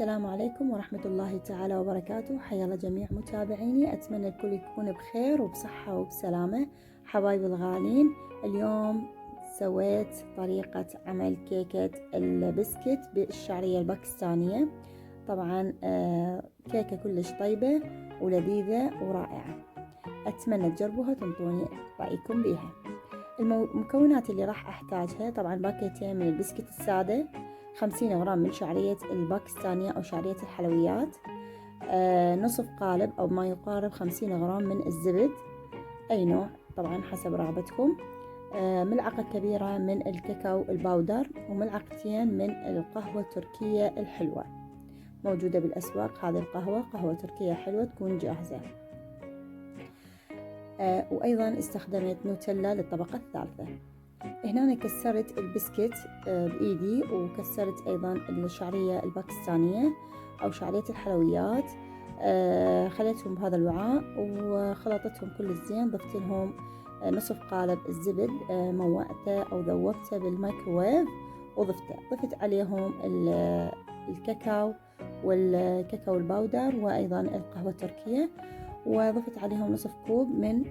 السلام عليكم ورحمة الله تعالى وبركاته. حيا الله جميع متابعيني، أتمنى الكل يكون بخير وبصحة وبسلامة. حبايبي الغالين، اليوم سويت طريقة عمل كيكة البسكت بالشعرية الباكستانية. طبعا كيكة كلش طيبة ولذيذة ورائعة، أتمنى تجربوها وتنطوني رأيكم بيها. المكونات اللي راح أحتاجها طبعا باكيتين من البسكت السادة، 50 غرام من شعرية الباكستانية أو شعرية الحلويات، نصف قالب أو ما يقارب 50 غرام من الزبد أي نوع طبعا حسب رغبتكم، ملعقة كبيرة من الكاكاو الباودر، وملعقتين من القهوة التركية الحلوة موجودة بالأسواق. هذه القهوة قهوة تركية حلوة تكون جاهزة. وأيضا استخدمت نوتيلا للطبقة الثالثة. هنا أنا كسرت البسكت بإيدي، وكسرت أيضا الشعرية الباكستانية أو شعرية الحلويات، خليتهم بهذا الوعاء وخلطتهم كل زين. ضفت لهم نصف قالب الزبد، موعته أو ذوبته بالميكروويف ضفت عليهم الكاكاو والكاكاو الباودر وأيضا القهوة التركية، وضفت عليهم نصف كوب من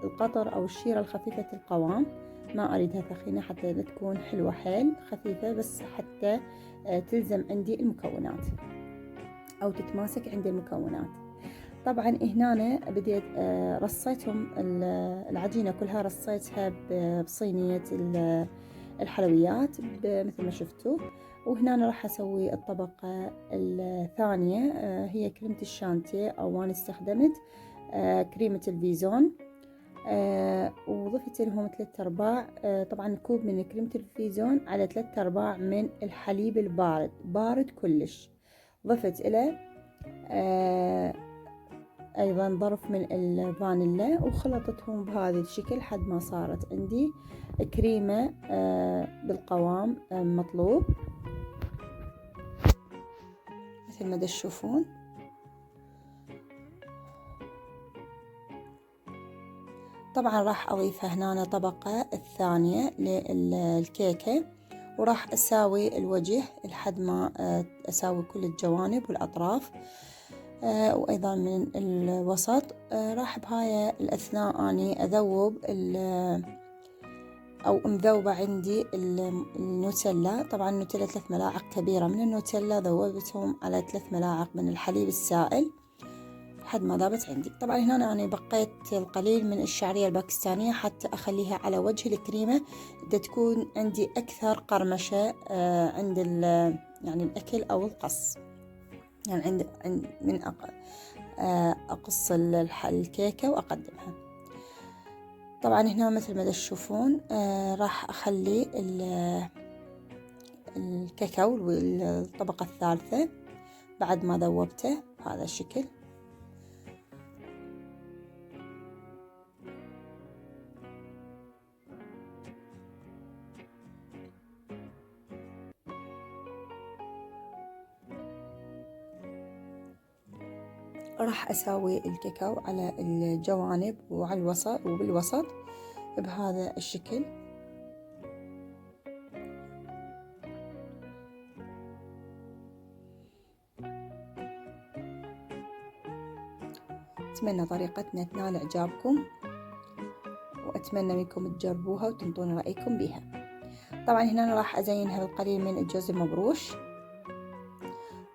القطر أو الشيرة الخفيفة القوام. ما أريدها ثخينة حتى لا تكون حلوة حيل، خفيفة بس حتى تلزم عندي المكونات أو تتماسك عندي المكونات. طبعا هنا بديت رصيتهم العجينة كلها، رصيتها بصينية الحلويات مثل ما شفتوا. وهنا أنا راح أسوي الطبقة الثانية، هي كريمة الشانتيه أو أنا استخدمت كريمة الفيزون، وضفت لهم 3/4 طبعا كوب من كريمة الفيزون على 3/4 من الحليب البارد، بارد كلش. ضفت له أيضا ظرف من الفانيلا، وخلطتهم بهذا الشكل لحد ما صارت عندي كريمة بالقوام مطلوب مثل ما تشوفون. طبعا راح أضيفها هنا طبقة الثانية للكيكة، وراح أساوي الوجه لحد ما أساوي كل الجوانب والأطراف، وأيضا من الوسط. راح بهاي الأثناء أني أذوب أو مذوبة عندي النوتيلا. طبعا النوتيلا 3 ملاعق كبيرة من النوتيلا، ذوبتهم على 3 ملاعق من الحليب السائل لحد ما ذابت عندي. طبعا هنا أنا بقيت القليل من الشعرية الباكستانية حتى أخليها على وجه الكريمة، تكون عندي أكثر قرمشة عند يعني الأكل أو القص، يعني عند من أقص الكيكة وأقدمها. طبعا هنا مثل ما تشوفون راح أخلي الكاكاو والطبقة الثالثة بعد ما ذوبته بهذا الشكل. راح أساوي الكاكاو على الجوانب وعلى الوسط وبالوسط بهذا الشكل. أتمنى طريقتنا تنال إعجابكم، وأتمنى منكم تجربوها وتنطون رأيكم بها. طبعا هنا أنا راح أزينها بالقليل من الجوز المبروش،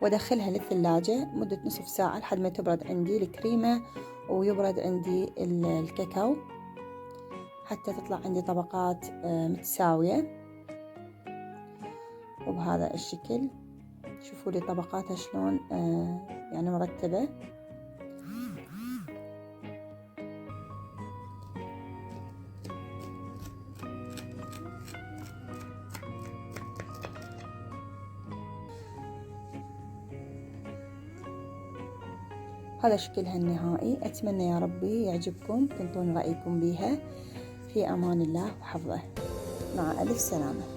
وأدخلها للثلاجة مدة نصف ساعة لحد ما تبرد عندي الكريمة ويبرد عندي الكاكاو، حتى تطلع عندي طبقات متساوية وبهذا الشكل. شوفوا لي طبقاتها شلون يعني مرتبة. هذا شكلها النهائي. أتمنى يا ربي يعجبكم، تنطون رأيكم بيها. في أمان الله وحفظه، مع ألف سلامة.